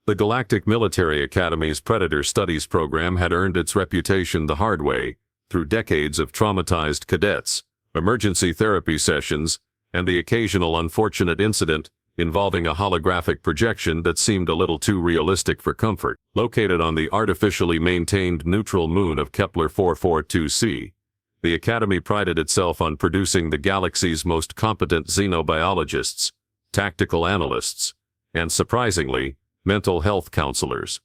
The Galactic Military Academy's Predator Studies program had earned its reputation the hard way, through decades of traumatized cadets, emergency therapy sessions, and the occasional unfortunate incident involving a holographic projection that seemed a little too realistic for comfort. Located on the artificially maintained neutral moon of Kepler 442c, the Academy prided itself on producing the galaxy's most competent xenobiologists, tactical analysts, and surprisingly, mental health counselors.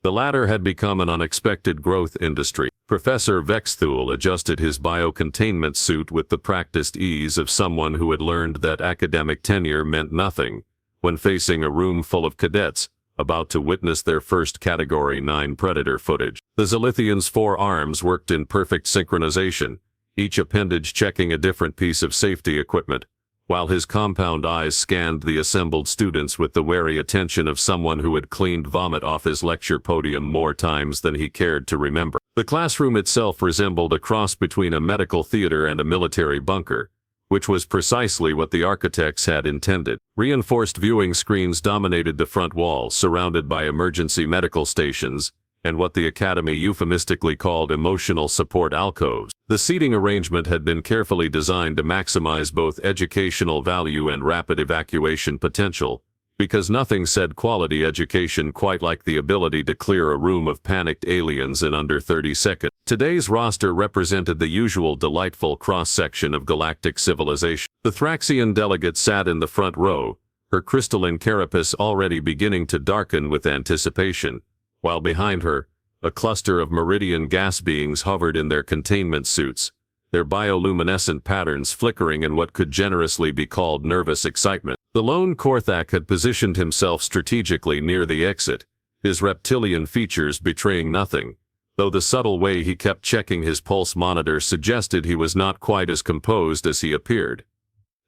The latter had become an unexpected growth industry. Professor Vexthul adjusted his biocontainment suit with the practiced ease of someone who had learned that academic tenure meant nothing when facing a room full of cadets about to witness their first Category 9 Predator footage. The Zilithian's 4 arms worked in perfect synchronization, each appendage checking a different piece of safety equipment, while his compound eyes scanned the assembled students with the wary attention of someone who had cleaned vomit off his lecture podium more times than he cared to remember. The classroom itself resembled a cross between a medical theater and a military bunker, which was precisely what the architects had intended. Reinforced viewing screens dominated the front wall, surrounded by emergency medical stations, and what the Academy euphemistically called emotional support alcoves. The seating arrangement had been carefully designed to maximize both educational value and rapid evacuation potential, because nothing said quality education quite like the ability to clear a room of panicked aliens in under 30 seconds. Today's roster represented the usual delightful cross-section of galactic civilization. The Thraxian delegate sat in the front row, her crystalline carapace already beginning to darken with anticipation, while behind her, a cluster of meridian gas beings hovered in their containment suits, their bioluminescent patterns flickering in what could generously be called nervous excitement. The lone Korthak had positioned himself strategically near the exit, his reptilian features betraying nothing, though the subtle way he kept checking his pulse monitor suggested he was not quite as composed as he appeared.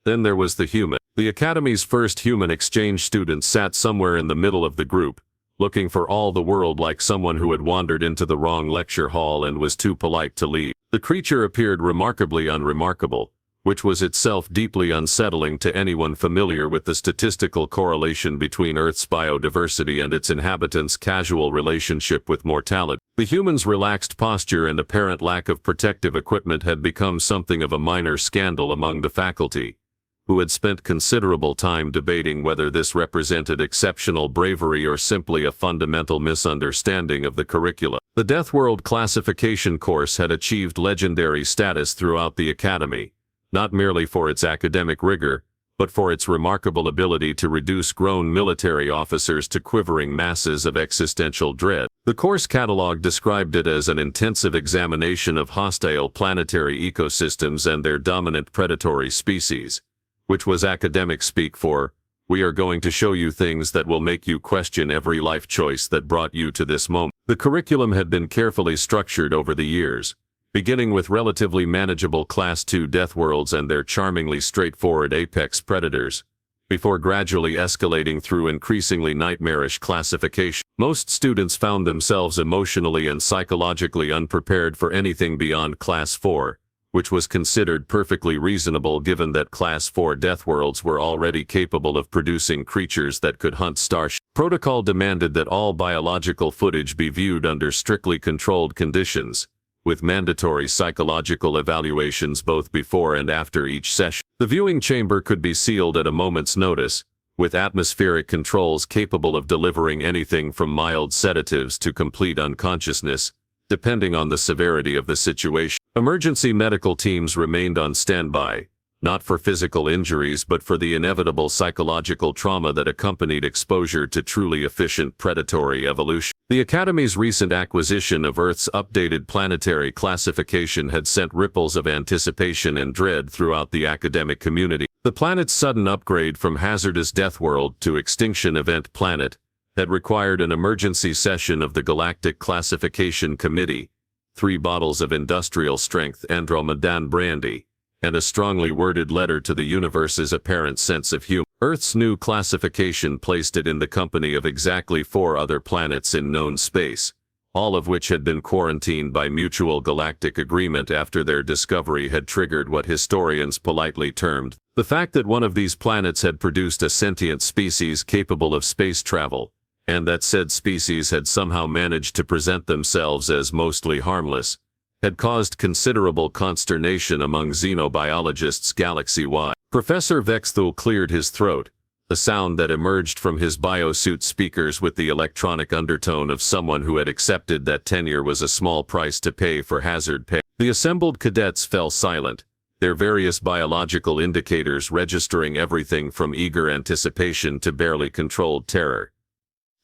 Then there was the human. The Academy's first human exchange student sat somewhere in the middle of the group, looking for all the world like someone who had wandered into the wrong lecture hall and was too polite to leave. The creature appeared remarkably unremarkable, which was itself deeply unsettling to anyone familiar with the statistical correlation between Earth's biodiversity and its inhabitants' casual relationship with mortality. The human's relaxed posture and apparent lack of protective equipment had become something of a minor scandal among the faculty, who had spent considerable time debating whether this represented exceptional bravery or simply a fundamental misunderstanding of the curricula. The Deathworld classification course had achieved legendary status throughout the Academy, not merely for its academic rigor, but for its remarkable ability to reduce grown military officers to quivering masses of existential dread. The course catalog described it as an intensive examination of hostile planetary ecosystems and their dominant predatory species, which was academic speak for, "We are going to show you things that will make you question every life choice that brought you to this moment." The curriculum had been carefully structured over the years, beginning with relatively manageable Class 2 Deathworlds and their charmingly straightforward apex predators, before gradually escalating through increasingly nightmarish classification. Most students found themselves emotionally and psychologically unprepared for anything beyond Class 4, which was considered perfectly reasonable given that Class 4 Deathworlds were already capable of producing creatures that could hunt starships. Protocol demanded that all biological footage be viewed under strictly controlled conditions, with mandatory psychological evaluations both before and after each session. The viewing chamber could be sealed at a moment's notice, with atmospheric controls capable of delivering anything from mild sedatives to complete unconsciousness, depending on the severity of the situation. Emergency medical teams remained on standby, not for physical injuries but for the inevitable psychological trauma that accompanied exposure to truly efficient predatory evolution. The Academy's recent acquisition of Earth's updated planetary classification had sent ripples of anticipation and dread throughout the academic community. The planet's sudden upgrade from hazardous Deathworld to extinction event planet had required an emergency session of the Galactic Classification Committee, 3 bottles of industrial-strength Andromedan brandy, and a strongly worded letter to the universe's apparent sense of humor. Earth's new classification placed it in the company of exactly 4 other planets in known space, all of which had been quarantined by mutual galactic agreement after their discovery had triggered what historians politely termed. The fact that one of these planets had produced a sentient species capable of space travel, and that said species had somehow managed to present themselves as mostly harmless, had caused considerable consternation among xenobiologists galaxy-wide. Professor Vexthul cleared his throat, a sound that emerged from his biosuit speakers with the electronic undertone of someone who had accepted that tenure was a small price to pay for hazard pay. The assembled cadets fell silent, their various biological indicators registering everything from eager anticipation to barely controlled terror.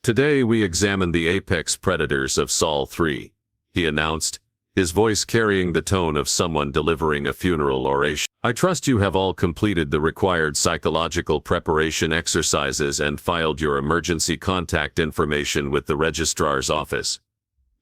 "Today we examine the apex predators of Sol 3, he announced, his voice carrying the tone of someone delivering a funeral oration. "I trust you have all completed the required psychological preparation exercises and filed your emergency contact information with the registrar's office."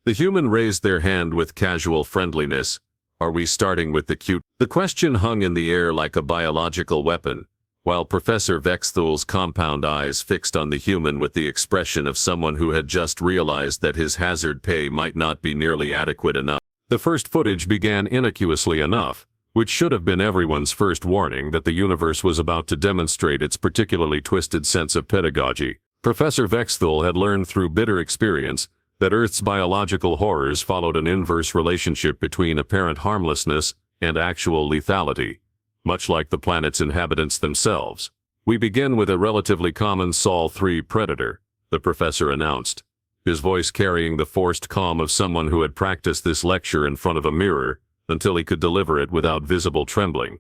The human raised their hand with casual friendliness. "Are we starting with the cute?" The question hung in the air like a biological weapon, while Professor Vexthul's compound eyes fixed on the human with the expression of someone who had just realized that his hazard pay might not be nearly adequate enough. The first footage began innocuously enough, which should have been everyone's first warning that the universe was about to demonstrate its particularly twisted sense of pedagogy. Professor Vexthul had learned through bitter experience that Earth's biological horrors followed an inverse relationship between apparent harmlessness and actual lethality, much like the planet's inhabitants themselves. "We begin with a relatively common Sol 3 predator," the professor announced, his voice carrying the forced calm of someone who had practiced this lecture in front of a mirror until he could deliver it without visible trembling.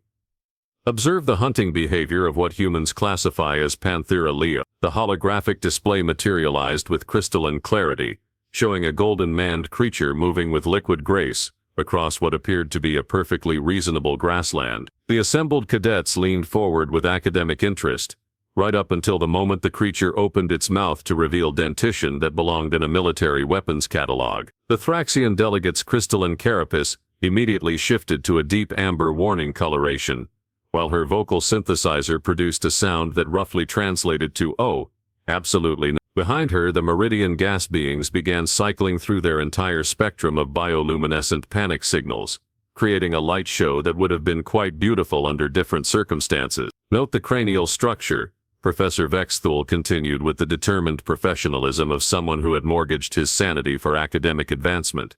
"Observe the hunting behavior of what humans classify as Panthera leo." The holographic display materialized with crystalline clarity, showing a golden-maned creature moving with liquid grace across what appeared to be a perfectly reasonable grassland. The assembled cadets leaned forward with academic interest, right up until the moment the creature opened its mouth to reveal dentition that belonged in a military weapons catalog. The Thraxian delegate's crystalline carapace immediately shifted to a deep amber warning coloration, while her vocal synthesizer produced a sound that roughly translated to "Oh, absolutely not." Behind her, the Meridian gas beings began cycling through their entire spectrum of bioluminescent panic signals, creating a light show that would have been quite beautiful under different circumstances. "Note the cranial structure," Professor Vexthul continued with the determined professionalism of someone who had mortgaged his sanity for academic advancement.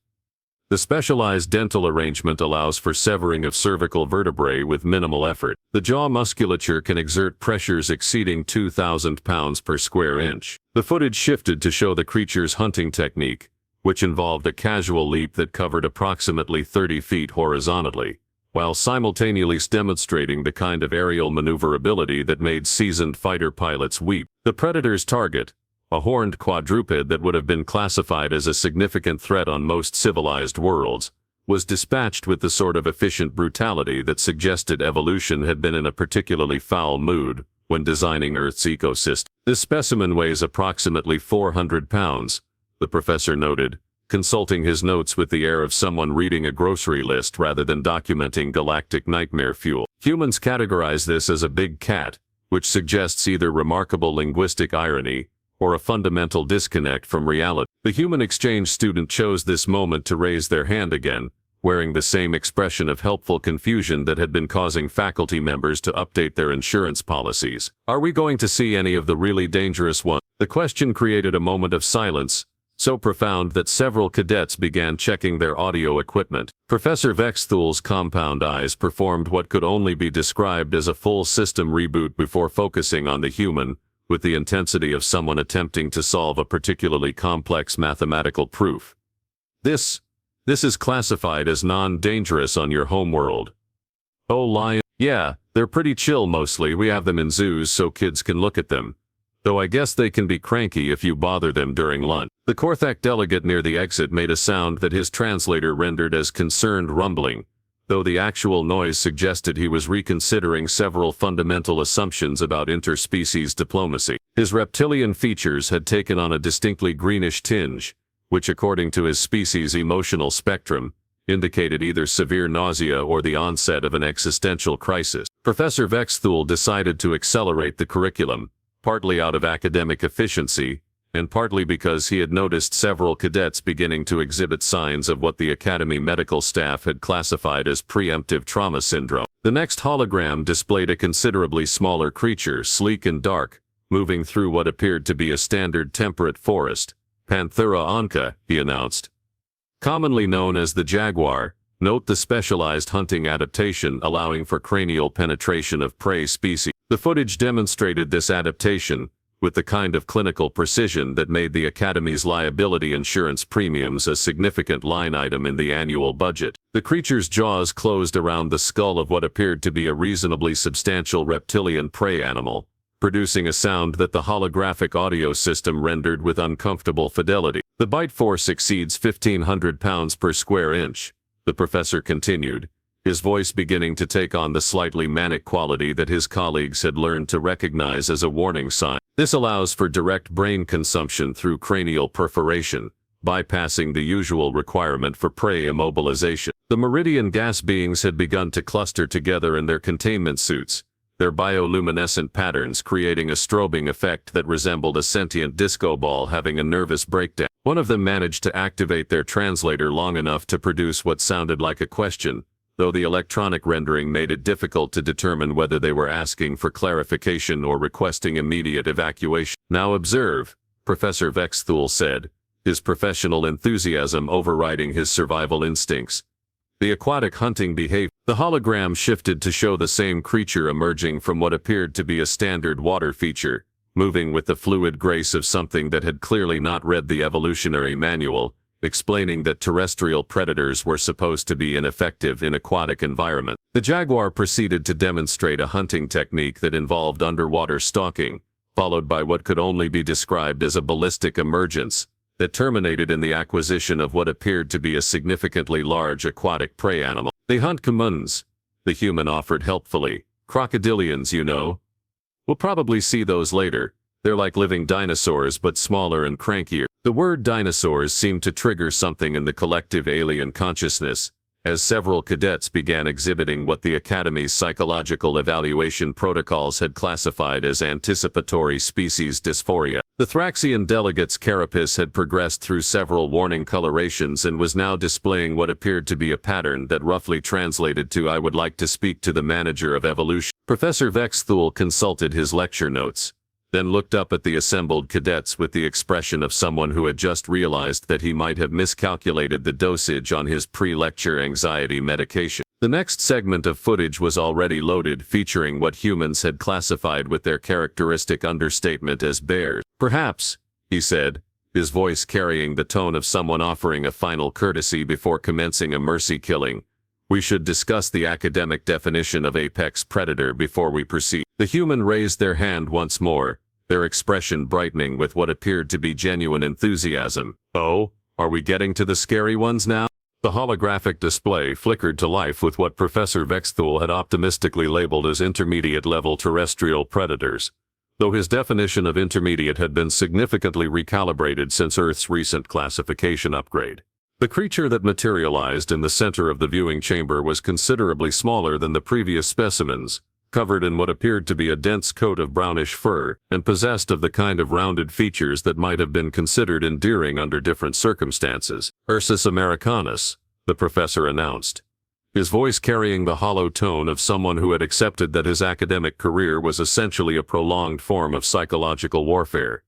"The specialized dental arrangement allows for severing of cervical vertebrae with minimal effort. The jaw musculature can exert pressures exceeding 2,000 pounds per square inch." The footage shifted to show the creature's hunting technique, which involved a casual leap that covered approximately 30 feet horizontally, while simultaneously demonstrating the kind of aerial maneuverability that made seasoned fighter pilots weep. The predator's target, a horned quadruped that would have been classified as a significant threat on most civilized worlds, was dispatched with the sort of efficient brutality that suggested evolution had been in a particularly foul mood when designing Earth's ecosystem. "This specimen weighs approximately 400 pounds, the professor noted, consulting his notes with the air of someone reading a grocery list rather than documenting galactic nightmare fuel. "Humans categorize this as a big cat, which suggests either remarkable linguistic irony or a fundamental disconnect from reality." The human exchange student chose this moment to raise their hand again, wearing the same expression of helpful confusion that had been causing faculty members to update their insurance policies. "Are we going to see any of the really dangerous ones?" The question created a moment of silence, so profound that several cadets began checking their audio equipment. Professor Vexthul's compound eyes performed what could only be described as a full system reboot before focusing on the human, with the intensity of someone attempting to solve a particularly complex mathematical proof. This is classified as non-dangerous on your homeworld." "Oh, lion. Yeah, they're pretty chill mostly. We have them in zoos so kids can look at them. Though I guess they can be cranky if you bother them during lunch." The Korthak delegate near the exit made a sound that his translator rendered as concerned rumbling, though the actual noise suggested he was reconsidering several fundamental assumptions about interspecies diplomacy. His reptilian features had taken on a distinctly greenish tinge, which according to his species' emotional spectrum, indicated either severe nausea or the onset of an existential crisis. Professor Vexthul decided to accelerate the curriculum, partly out of academic efficiency, and partly because he had noticed several cadets beginning to exhibit signs of what the Academy medical staff had classified as preemptive trauma syndrome. The next hologram displayed a considerably smaller creature, sleek and dark, moving through what appeared to be a standard temperate forest. Panthera onca, he announced. Commonly known as the jaguar, note the specialized hunting adaptation allowing for cranial penetration of prey species. The footage demonstrated this adaptation, with the kind of clinical precision that made the Academy's liability insurance premiums a significant line item in the annual budget. The creature's jaws closed around the skull of what appeared to be a reasonably substantial reptilian prey animal, producing a sound that the holographic audio system rendered with uncomfortable fidelity. The bite force exceeds 1,500 pounds per square inch, the professor continued, his voice beginning to take on the slightly manic quality that his colleagues had learned to recognize as a warning sign. This allows for direct brain consumption through cranial perforation, bypassing the usual requirement for prey immobilization. The meridian gas beings had begun to cluster together in their containment suits, their bioluminescent patterns creating a strobing effect that resembled a sentient disco ball having a nervous breakdown. One of them managed to activate their translator long enough to produce what sounded like a question, though the electronic rendering made it difficult to determine whether they were asking for clarification or requesting immediate evacuation. "Now observe," Professor Vexthul said, his professional enthusiasm overriding his survival instincts. The aquatic hunting behavior. The hologram shifted to show the same creature emerging from what appeared to be a standard water feature, moving with the fluid grace of something that had clearly not read the evolutionary manual, explaining that terrestrial predators were supposed to be ineffective in aquatic environments. The jaguar proceeded to demonstrate a hunting technique that involved underwater stalking, followed by what could only be described as a ballistic emergence that terminated in the acquisition of what appeared to be a significantly large aquatic prey animal. "They hunt commons," the human offered helpfully. "Crocodilians, you know. We'll probably see those later. They're like living dinosaurs but smaller and crankier." The word dinosaurs seemed to trigger something in the collective alien consciousness, as several cadets began exhibiting what the Academy's psychological evaluation protocols had classified as anticipatory species dysphoria. The Thraxian delegate's carapace had progressed through several warning colorations and was now displaying what appeared to be a pattern that roughly translated to "I would like to speak to the manager of evolution." Professor Vexthul consulted his lecture notes, then looked up at the assembled cadets with the expression of someone who had just realized that he might have miscalculated the dosage on his pre-lecture anxiety medication. The next segment of footage was already loaded, featuring what humans had classified with their characteristic understatement as bears. "Perhaps," he said, his voice carrying the tone of someone offering a final courtesy before commencing a mercy killing, "we should discuss the academic definition of apex predator before we proceed." The human raised their hand once more, their expression brightening with what appeared to be genuine enthusiasm. "Oh, are we getting to the scary ones now?" The holographic display flickered to life with what Professor Vexthul had optimistically labeled as intermediate-level terrestrial predators, though his definition of intermediate had been significantly recalibrated since Earth's recent classification upgrade. The creature that materialized in the center of the viewing chamber was considerably smaller than the previous specimens, covered in what appeared to be a dense coat of brownish fur, and possessed of the kind of rounded features that might have been considered endearing under different circumstances. "Ursus americanus," the professor announced, his voice carrying the hollow tone of someone who had accepted that his academic career was essentially a prolonged form of psychological warfare.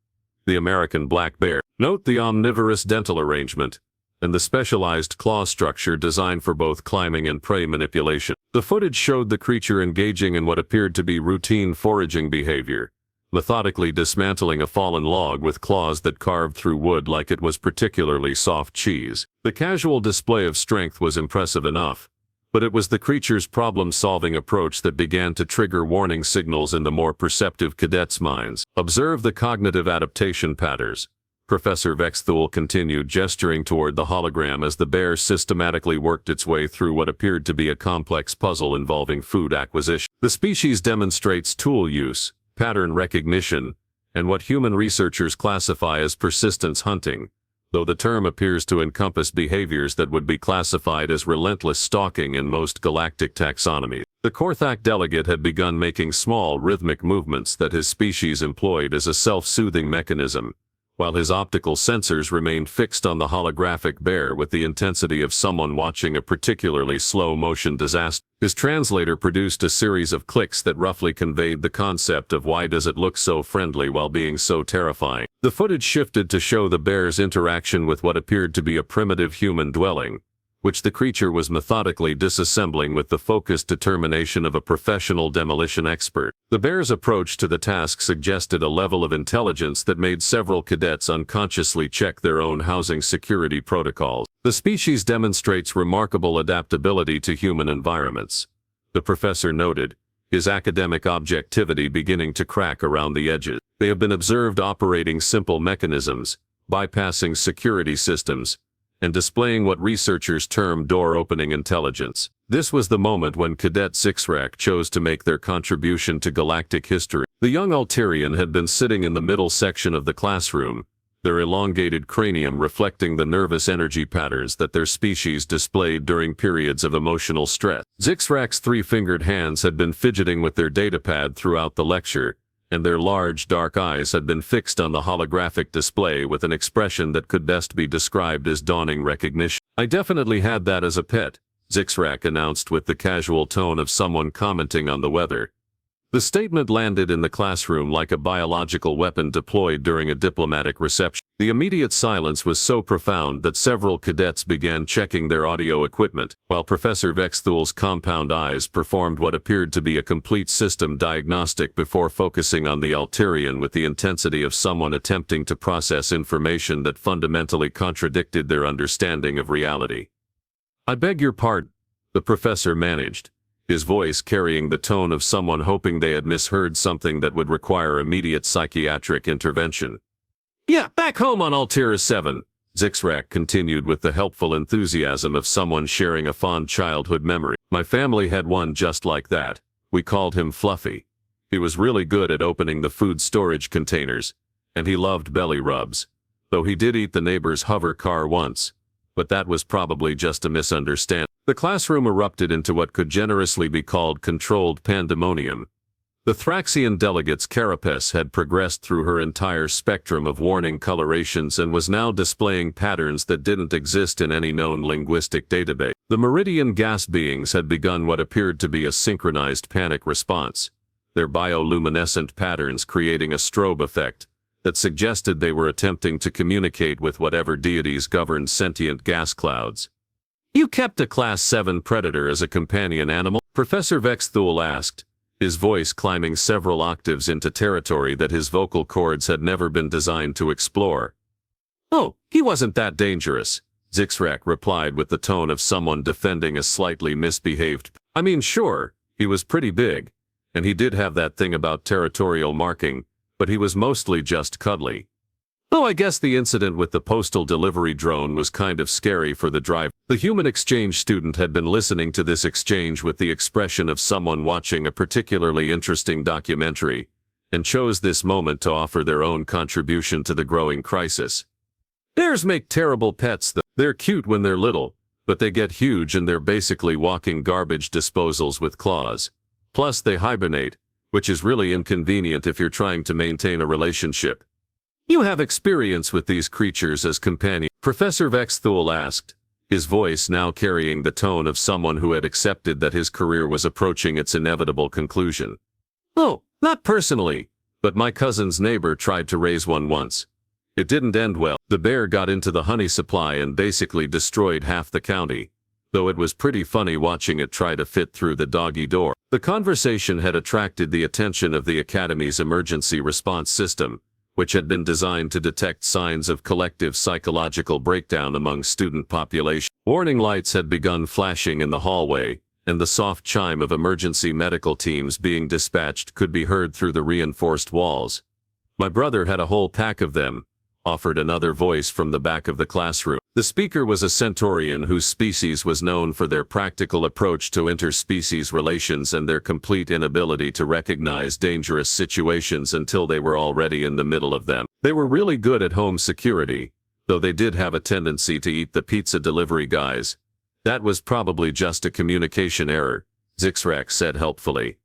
"The American black bear." Note the omnivorous dental arrangement and the specialized claw structure designed for both climbing and prey manipulation. The footage showed the creature engaging in what appeared to be routine foraging behavior, methodically dismantling a fallen log with claws that carved through wood like it was particularly soft cheese. The casual display of strength was impressive enough, but it was the creature's problem-solving approach that began to trigger warning signals in the more perceptive cadets' minds. "Observe the cognitive adaptation patterns," Professor Vexthul continued, gesturing toward the hologram as the bear systematically worked its way through what appeared to be a complex puzzle involving food acquisition. "The species demonstrates tool use, pattern recognition, and what human researchers classify as persistence hunting, though the term appears to encompass behaviors that would be classified as relentless stalking in most galactic taxonomies." The Korthak delegate had begun making small rhythmic movements that his species employed as a self-soothing mechanism, while his optical sensors remained fixed on the holographic bear with the intensity of someone watching a particularly slow-motion disaster. His translator produced a series of clicks that roughly conveyed the concept of why does it look so friendly while being so terrifying. The footage shifted to show the bear's interaction with what appeared to be a primitive human dwelling, which the creature was methodically disassembling with the focused determination of a professional demolition expert. The bear's approach to the task suggested a level of intelligence that made several cadets unconsciously check their own housing security protocols. The species demonstrates remarkable adaptability to human environments, the professor noted, his academic objectivity beginning to crack around the edges. They have been observed operating simple mechanisms, bypassing security systems, and displaying what researchers term door-opening intelligence. This was the moment when Cadet Zixrak chose to make their contribution to galactic history. The young Alterian had been sitting in the middle section of the classroom, their elongated cranium reflecting the nervous energy patterns that their species displayed during periods of emotional stress. Zixrak's three-fingered hands had been fidgeting with their datapad throughout the lecture, and their large, dark eyes had been fixed on the holographic display with an expression that could best be described as dawning recognition. "I definitely had that as a pet," Zixrak announced with the casual tone of someone commenting on the weather. The statement landed in the classroom like a biological weapon deployed during a diplomatic reception. The immediate silence was so profound that several cadets began checking their audio equipment, while Professor Vexthul's compound eyes performed what appeared to be a complete system diagnostic before focusing on the Alterian with the intensity of someone attempting to process information that fundamentally contradicted their understanding of reality. "I beg your pardon," the professor managed, his voice carrying the tone of someone hoping they had misheard something that would require immediate psychiatric intervention. "Yeah, back home on Altera 7, Zixrak continued with the helpful enthusiasm of someone sharing a fond childhood memory. "My family had one just like that. We called him Fluffy. He was really good at opening the food storage containers, and he loved belly rubs, though he did eat the neighbor's hover car once, but that was probably just a misunderstanding." The classroom erupted into what could generously be called controlled pandemonium. The Thraxian delegate's carapace had progressed through her entire spectrum of warning colorations and was now displaying patterns that didn't exist in any known linguistic database. The Meridian gas beings had begun what appeared to be a synchronized panic response, their bioluminescent patterns creating a strobe effect that suggested they were attempting to communicate with whatever deities governed sentient gas clouds. "You kept a Class 7 predator as a companion animal?" Professor Vexthul asked, his voice climbing several octaves into territory that his vocal cords had never been designed to explore. "Oh, he wasn't that dangerous," Zixrak replied with the tone of someone defending a slightly misbehaved. "I mean, sure, he was pretty big, and he did have that thing about territorial marking, but he was mostly just cuddly. Though I guess the incident with the postal delivery drone was kind of scary for the driver." The human exchange student had been listening to this exchange with the expression of someone watching a particularly interesting documentary, and chose this moment to offer their own contribution to the growing crisis. "Bears make terrible pets though. They're cute when they're little, but they get huge and they're basically walking garbage disposals with claws. Plus they hibernate, which is really inconvenient if you're trying to maintain a relationship. You have experience with these creatures as companions?" Professor Vexthul asked, his voice now carrying the tone of someone who had accepted that his career was approaching its inevitable conclusion. "Oh, not personally, but my cousin's neighbor tried to raise one once. It didn't end well. The bear got into the honey supply and basically destroyed half the county, though it was pretty funny watching it try to fit through the doggy door." The conversation had attracted the attention of the Academy's emergency response system, which had been designed to detect signs of collective psychological breakdown among student population. Warning lights had begun flashing in the hallway, and the soft chime of emergency medical teams being dispatched could be heard through the reinforced walls. "My brother had a whole pack of them," offered another voice from the back of the classroom. The speaker was a Centaurian whose species was known for their practical approach to interspecies relations and their complete inability to recognize dangerous situations until they were already in the middle of them. They were really good at home security, though they did have a tendency to eat the pizza delivery guys. "That was probably just a communication error," Zixrak said helpfully.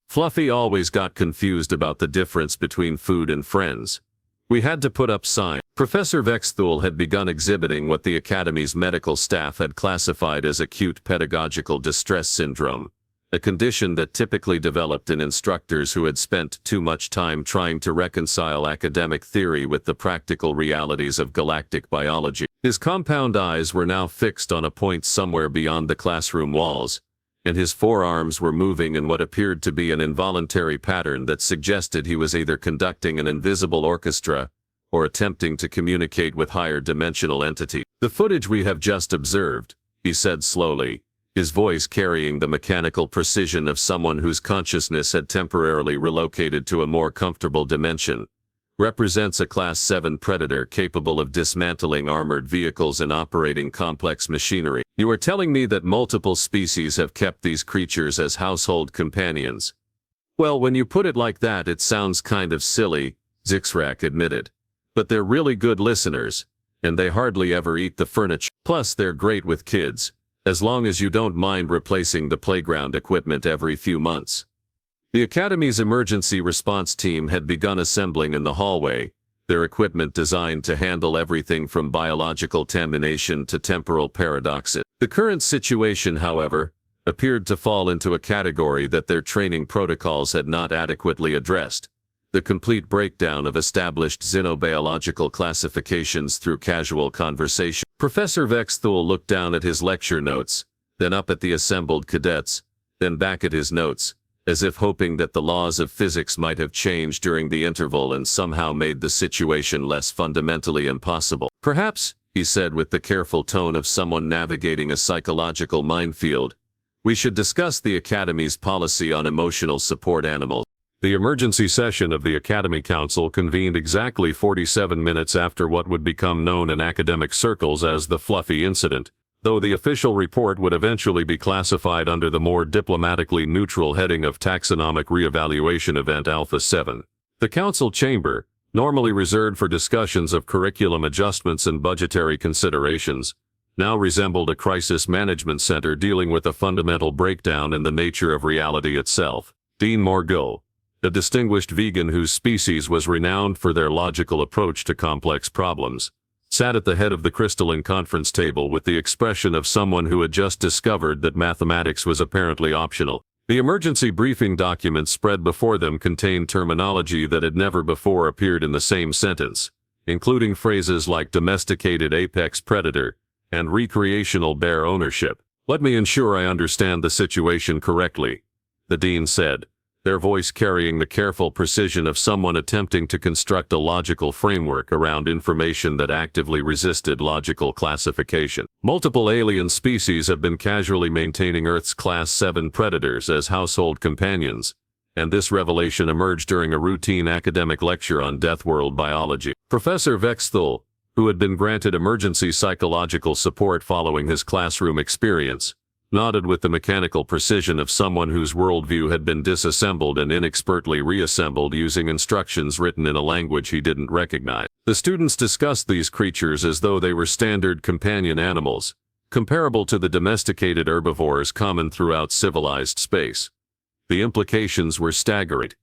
"Fluffy always got confused about the difference between food and friends. We had to put up signs. Professor Vexthul had begun exhibiting what the Academy's medical staff had classified as acute pedagogical distress syndrome, a condition that typically developed in instructors who had spent too much time trying to reconcile academic theory with the practical realities of galactic biology. His compound eyes were now fixed on a point somewhere beyond the classroom walls, and his forearms were moving in what appeared to be an involuntary pattern that suggested he was either conducting an invisible orchestra or attempting to communicate with higher dimensional entities. "The footage we have just observed," he said slowly, his voice carrying the mechanical precision of someone whose consciousness had temporarily relocated to a more comfortable dimension, "represents a Class 7 predator capable of dismantling armored vehicles and operating complex machinery. You are telling me that multiple species have kept these creatures as household companions?" "Well, when you put it like that, it sounds kind of silly," Zixrak admitted. "But they're really good listeners, and they hardly ever eat the furniture. Plus, they're great with kids, as long as you don't mind replacing the playground equipment every few months." The Academy's emergency response team had begun assembling in the hallway, their equipment designed to handle everything from biological contamination to temporal paradoxes. The current situation, however, appeared to fall into a category that their training protocols had not adequately addressed: the complete breakdown of established xenobiological classifications through casual conversation. Professor Vexthul looked down at his lecture notes, then up at the assembled cadets, then back at his notes, as if hoping that the laws of physics might have changed during the interval and somehow made the situation less fundamentally impossible. "Perhaps," he said with the careful tone of someone navigating a psychological minefield, "we should discuss the Academy's policy on emotional support animals." The emergency session of the Academy Council convened exactly 47 minutes after what would become known in academic circles as the Fluffy Incident, though the official report would eventually be classified under the more diplomatically neutral heading of Taxonomic Reevaluation Event Alpha 7. The Council chamber, normally reserved for discussions of curriculum adjustments and budgetary considerations, now resembled a crisis management center dealing with a fundamental breakdown in the nature of reality itself. Dean Morgill, a distinguished vegan whose species was renowned for their logical approach to complex problems, sat at the head of the crystalline conference table with the expression of someone who had just discovered that mathematics was apparently optional. The emergency briefing documents spread before them contained terminology that had never before appeared in the same sentence, including phrases like domesticated apex predator and recreational bear ownership. "Let me ensure I understand the situation correctly," the dean said, their voice carrying the careful precision of someone attempting to construct a logical framework around information that actively resisted logical classification. "Multiple alien species have been casually maintaining Earth's Class 7 predators as household companions, and this revelation emerged during a routine academic lecture on Death World biology." Professor Vexthul, who had been granted emergency psychological support following his classroom experience, nodded with the mechanical precision of someone whose worldview had been disassembled and inexpertly reassembled using instructions written in a language he didn't recognize. The students discussed these creatures as though they were standard companion animals, comparable to the domesticated herbivores common throughout civilized space. The implications were staggering.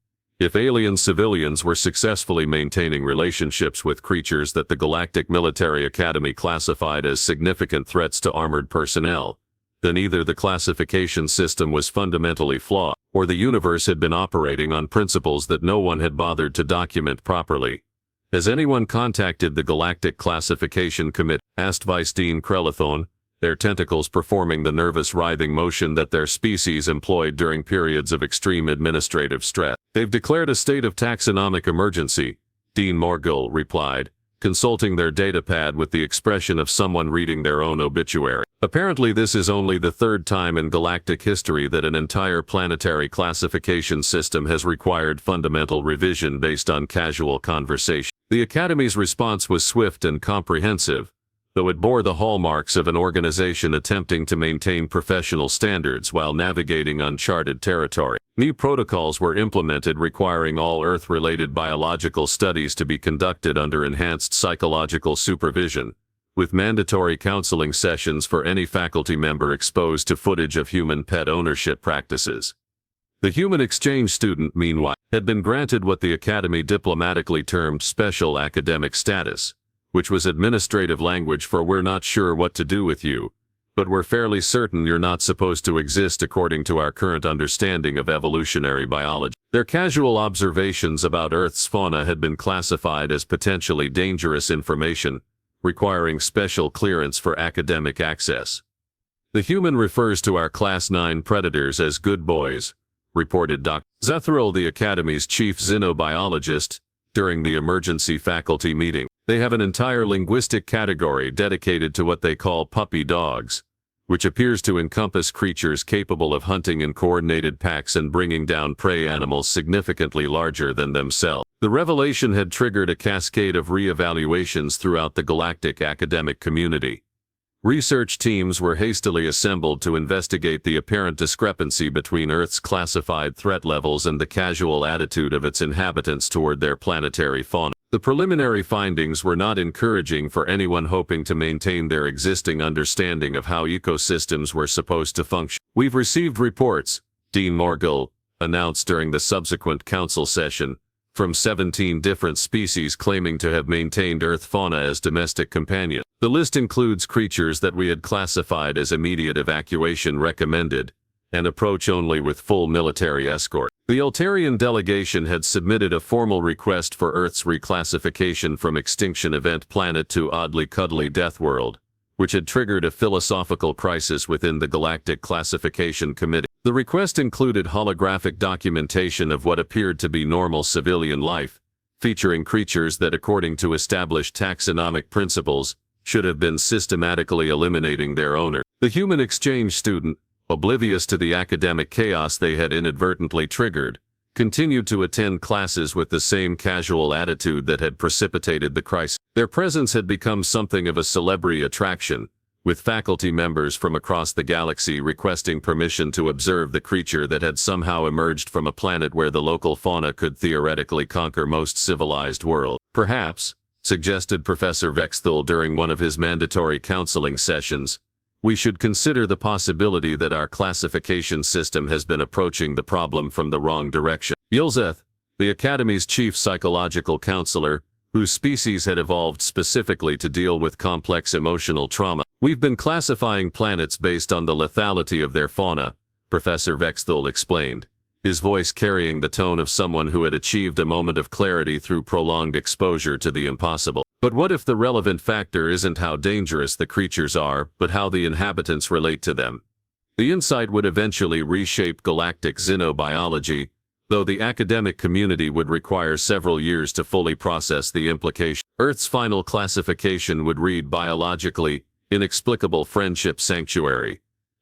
If alien civilians were successfully maintaining relationships with creatures that the Galactic Military Academy classified as significant threats to armored personnel, then either the classification system was fundamentally flawed, or the universe had been operating on principles that no one had bothered to document properly. "Has anyone contacted the Galactic Classification Committee?" asked Vice Dean Krelathon, their tentacles performing the nervous writhing motion that their species employed during periods of extreme administrative stress. "They've declared a state of taxonomic emergency," Dean Morgill replied, consulting their datapad with the expression of someone reading their own obituary. "Apparently this is only the third time in galactic history that an entire planetary classification system has required fundamental revision based on casual conversation." The Academy's response was swift and comprehensive, though it bore the hallmarks of an organization attempting to maintain professional standards while navigating uncharted territory. New protocols were implemented requiring all Earth-related biological studies to be conducted under enhanced psychological supervision, with mandatory counseling sessions for any faculty member exposed to footage of human pet ownership practices. The human exchange student, meanwhile, had been granted what the Academy diplomatically termed special academic status, which was administrative language for "we're not sure what to do with you, but we're fairly certain you're not supposed to exist according to our current understanding of evolutionary biology." Their casual observations about Earth's fauna had been classified as potentially dangerous information, requiring special clearance for academic access. "The human refers to our Class 9 predators as good boys," reported Dr. Zethril, the Academy's chief xenobiologist, during the emergency faculty meeting. "They have an entire linguistic category dedicated to what they call puppy dogs, which appears to encompass creatures capable of hunting in coordinated packs and bringing down prey animals significantly larger than themselves." The revelation had triggered a cascade of re-evaluations throughout the galactic academic community. Research teams were hastily assembled to investigate the apparent discrepancy between Earth's classified threat levels and the casual attitude of its inhabitants toward their planetary fauna. The preliminary findings were not encouraging for anyone hoping to maintain their existing understanding of how ecosystems were supposed to function. "We've received reports," Dean Morgill announced during the subsequent council session, "from 17 different species claiming to have maintained Earth fauna as domestic companions. The list includes creatures that we had classified as immediate evacuation recommended, and approach only with full military escort." The Altarian delegation had submitted a formal request for Earth's reclassification from Extinction Event Planet to Oddly Cuddly Death World, which had triggered a philosophical crisis within the Galactic Classification Committee. The request included holographic documentation of what appeared to be normal civilian life, featuring creatures that, according to established taxonomic principles, should have been systematically eliminating their owner. The human exchange student, oblivious to the academic chaos they had inadvertently triggered, continued to attend classes with the same casual attitude that had precipitated the crisis. Their presence had become something of a celebrity attraction, with faculty members from across the galaxy requesting permission to observe the creature that had somehow emerged from a planet where the local fauna could theoretically conquer most civilized worlds. "Perhaps," suggested Professor Vexthal during one of his mandatory counseling sessions, "we should consider the possibility that our classification system has been approaching the problem from the wrong direction." Yulzeth, the Academy's chief psychological counselor, whose species had evolved specifically to deal with complex emotional trauma. "We've been classifying planets based on the lethality of their fauna," Professor Vexthal explained, his voice carrying the tone of someone who had achieved a moment of clarity through prolonged exposure to the impossible. "But what if the relevant factor isn't how dangerous the creatures are, but how the inhabitants relate to them?" The insight would eventually reshape galactic xenobiology, though the academic community would require several years to fully process the implication. Earth's final classification would read biologically inexplicable friendship sanctuary,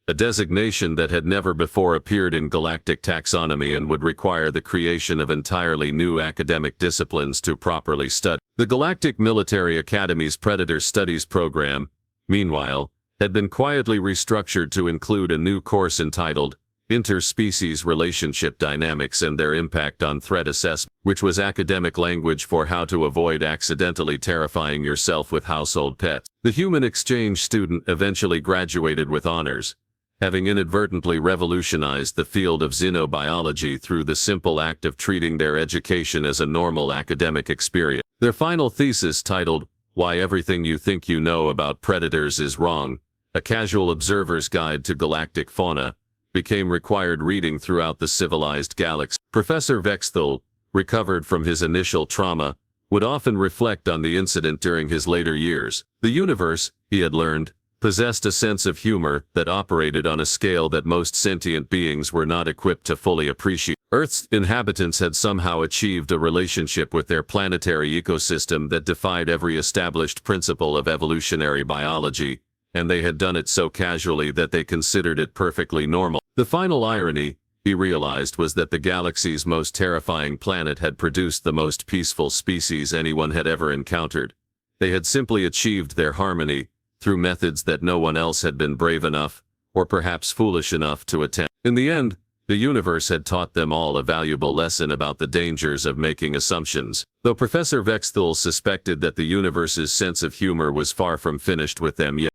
a designation that had never before appeared in galactic taxonomy and would require the creation of entirely new academic disciplines to properly study. The Galactic Military Academy's Predator Studies program, meanwhile, had been quietly restructured to include a new course entitled Interspecies Relationship Dynamics and Their Impact on Threat Assessment, which was academic language for how to avoid accidentally terrifying yourself with household pets. The human exchange student eventually graduated with honors, having inadvertently revolutionized the field of xenobiology through the simple act of treating their education as a normal academic experience. Their final thesis, titled "Why Everything You Think You Know About Predators Is Wrong: A Casual Observer's Guide to Galactic Fauna," became required reading throughout the civilized galaxy. Professor Vexthal, recovered from his initial trauma, would often reflect on the incident during his later years. The universe, he had learned, possessed a sense of humor that operated on a scale that most sentient beings were not equipped to fully appreciate. Earth's inhabitants had somehow achieved a relationship with their planetary ecosystem that defied every established principle of evolutionary biology, and they had done it so casually that they considered it perfectly normal. The final irony, he realized, was that the galaxy's most terrifying planet had produced the most peaceful species anyone had ever encountered. They had simply achieved their harmony through methods that no one else had been brave enough, or perhaps foolish enough, to attempt. In the end, the universe had taught them all a valuable lesson about the dangers of making assumptions. Though Professor Vexthal suspected that the universe's sense of humor was far from finished with them yet.